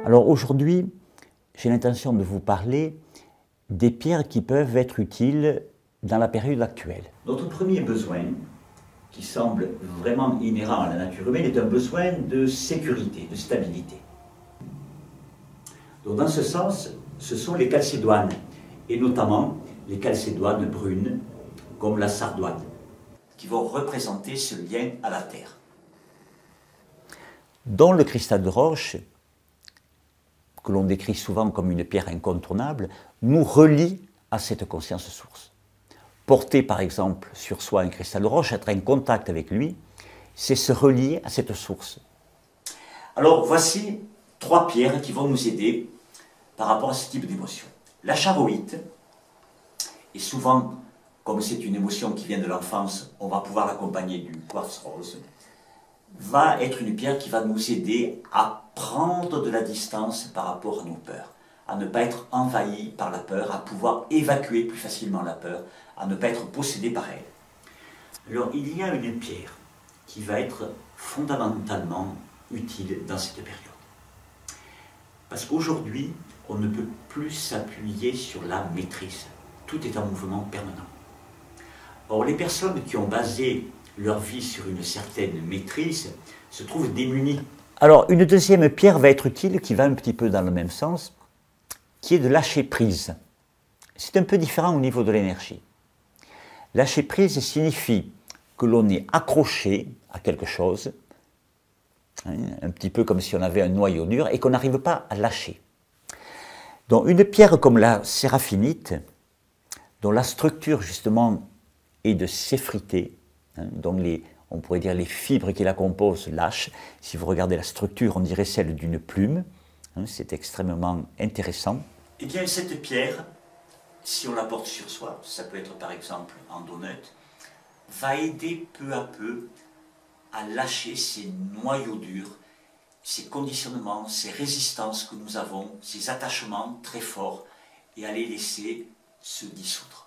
Alors aujourd'hui, j'ai l'intention de vous parler des pierres qui peuvent être utiles dans la période actuelle. Notre premier besoin, qui semble vraiment inhérent à la nature humaine, est un besoin de sécurité, de stabilité. Donc dans ce sens, ce sont les calcédoines, et notamment les calcédoines brunes, comme la sardoine, qui vont représenter ce lien à la terre. Dans le cristal de roche, que l'on décrit souvent comme une pierre incontournable, nous relie à cette conscience source. Porter par exemple sur soi un cristal de roche, être en contact avec lui, c'est se relier à cette source. Alors voici 3 pierres qui vont nous aider par rapport à ce type d'émotion. La charoïte, et souvent, comme c'est une émotion qui vient de l'enfance, on va pouvoir l'accompagner du quartz rose, va être une pierre qui va nous aider à prendre de la distance par rapport à nos peurs, à ne pas être envahi par la peur, à pouvoir évacuer plus facilement la peur, à ne pas être possédé par elle. Alors il y a une pierre qui va être fondamentalement utile dans cette période. Parce qu'aujourd'hui, on ne peut plus s'appuyer sur la maîtrise. Tout est en mouvement permanent. Or, les personnes qui ont basé leur vie sur une certaine maîtrise se trouvent démunies. Alors, une deuxième pierre va être utile, qui va un petit peu dans le même sens, qui est de lâcher prise. C'est un peu différent au niveau de l'énergie. Lâcher prise signifie que l'on est accroché à quelque chose, un petit peu comme si on avait un noyau dur, et qu'on n'arrive pas à lâcher. Donc, une pierre comme la séraphinite, dont la structure justement est de s'effriter, donc on pourrait dire les fibres qui la composent lâchent. Si vous regardez la structure, on dirait celle d'une plume. C'est extrêmement intéressant. Eh bien, cette pierre, si on la porte sur soi, ça peut être par exemple en donut, va aider peu à peu à lâcher ces noyaux durs, ces conditionnements, ces résistances que nous avons, ces attachements très forts, et à les laisser se dissoudre.